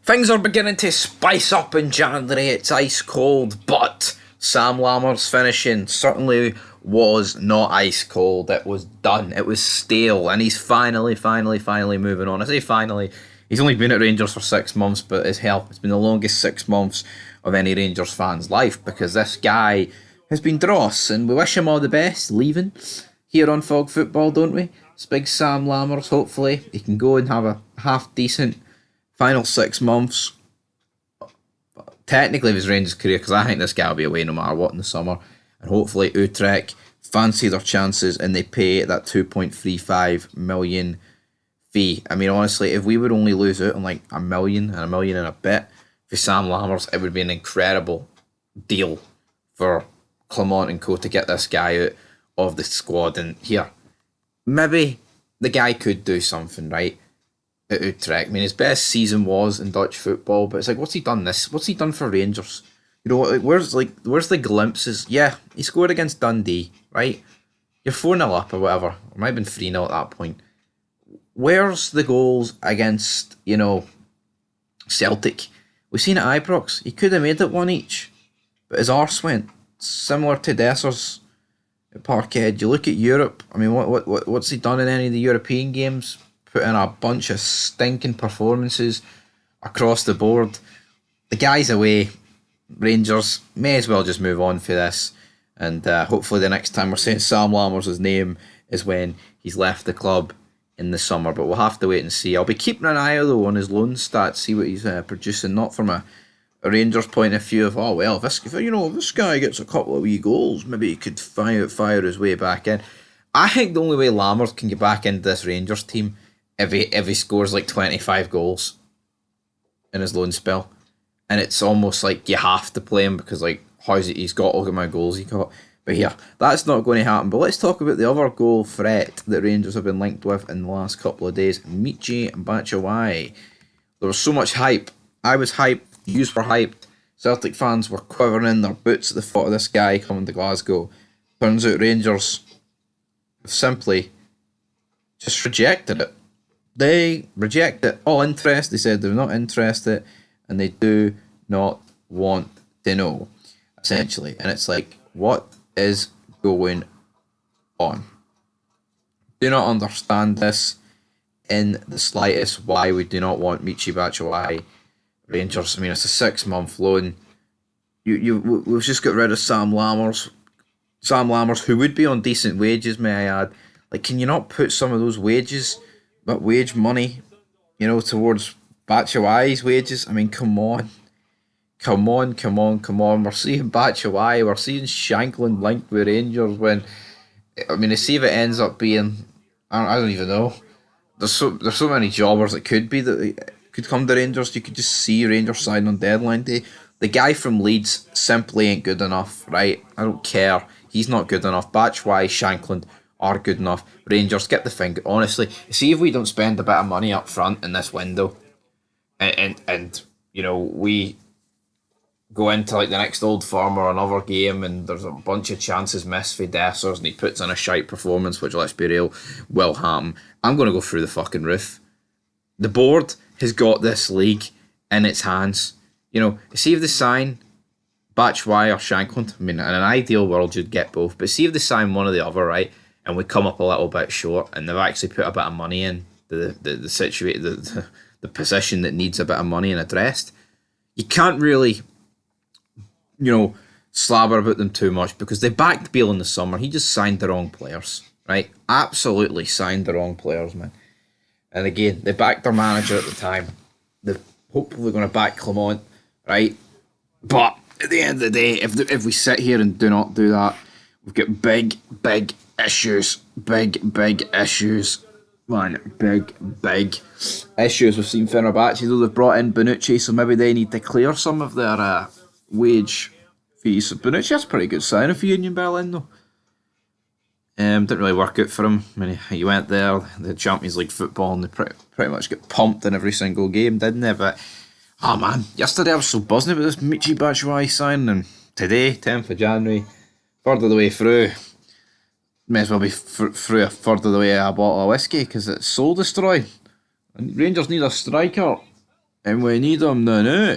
Things are beginning to spice up in January. It's ice cold, but Sam Lammers finishing certainly was not ice cold. It was done. It was stale, and he's finally moving on. I say finally. He's only been at Rangers for 6 months, but as hell, it's been the longest 6 months of any Rangers fan's life because this guy has been dross, and we wish him all the best leaving here on Fog Football, don't we? It's big Sam Lammers. Hopefully, he can go and have a half decent final 6 months, technically, of his Rangers career, because I think this guy will be away no matter what in the summer. And hopefully, Utrecht fancy their chances and they pay that 2.35 million fee. I mean, honestly, if we would only lose out on like a million and a bit for Sam Lammers, it would be an incredible deal for Clement and co to get this guy out of the squad. And here, maybe the guy could do something, right? At Utrecht. I mean, his best season was in Dutch football, but it's like, what's he done this? What's he done for Rangers? You know, where's the glimpses? Yeah, he scored against Dundee, right? You're 4-0 up or whatever. It might have been 3-0 at that point. Where's the goals against, Celtic? We've seen it at Ibrox. He could have made it one each, but his arse went. Similar to Dessers at Parkhead. You look at Europe. I mean, what's he done in any of the European games? Put in a bunch of stinking performances across the board. The guy's away. Rangers may as well just move on for this. And hopefully the next time we're saying Sam Lammers' name is when he's left the club in the summer. But we'll have to wait and see. I'll be keeping an eye though on his loan stats, see what he's producing. Not from a Rangers point of view of, oh well, if this guy gets a couple of wee goals, maybe he could fire his way back in. I think the only way Lammers can get back into this Rangers team if he scores like 25 goals in his loan spell. And it's almost like you have to play him because like how's it he's got look at my goals he got. But here, that's not going to happen. But let's talk about the other goal threat that Rangers have been linked with in the last couple of days. Michy and Batshuayi. There was so much hype. I was hyped, you were hyped. Celtic fans were quivering their boots at the thought of this guy coming to Glasgow. Turns out Rangers have simply just rejected it. They rejected all interest. They said they're not interested and they do not want to know, essentially. And it's like, what is going on? Do not understand this in the slightest why we do not want Michy Batshuayi. Rangers, I mean, it's a 6-month loan. We've just got rid of Sam Lammers. Sam Lammers, who would be on decent wages, may I add. Like, can you not put some of those wages, but wage money, towards Batshuayi's wages? I mean, come on. We're seeing Batshuayi, we're seeing Shankland linked with Rangers when, I mean, to see if it ends up being, I don't even know. There's so many jobbers that could come to Rangers. You could just see Rangers sign on deadline day. The guy from Leeds simply ain't good enough, right? I don't care. He's not good enough. Batshuayi, Shankland are good enough. Rangers, get the thing. Honestly, see if we don't spend a bit of money up front in this window, and we go into like the next Old Firm or another game, and there's a bunch of chances missed for Dessers, and he puts in a shite performance, which, let's be real, will happen. I'm going to go through the fucking roof. The board has got this league in its hands. See if they sign Batshuayi or Shankland. I mean, in an ideal world, you'd get both, but see if they sign one or the other, right? And we come up a little bit short, and they've actually put a bit of money in the situation, the position that needs a bit of money and addressed. You can't really, slabber about them too much because they backed Beale in the summer. He just signed the wrong players, right? Absolutely signed the wrong players, man. And again, they backed their manager at the time. They're hopefully going to back Clement, right? But at the end of the day, if we sit here and do not do that, we've got big issues. Big issues. Man, big issues. We've seen Fenerbahce, though they've brought in Bonucci, so maybe they need to clear some of their wage fees. So Bonucci, that's a pretty good signing for Union Berlin, though. Didn't really work out for him. I mean, he went there, the Champions League football, and they pretty much got pumped in every single game, didn't they? But, oh man, yesterday I was so buzzing about this Michy Batshuayi signing, and today, 10th of January, third of the way through, may as well be through a third of the way a bottle of whiskey because it's soul destroyed. And Rangers need a striker. And we need them now.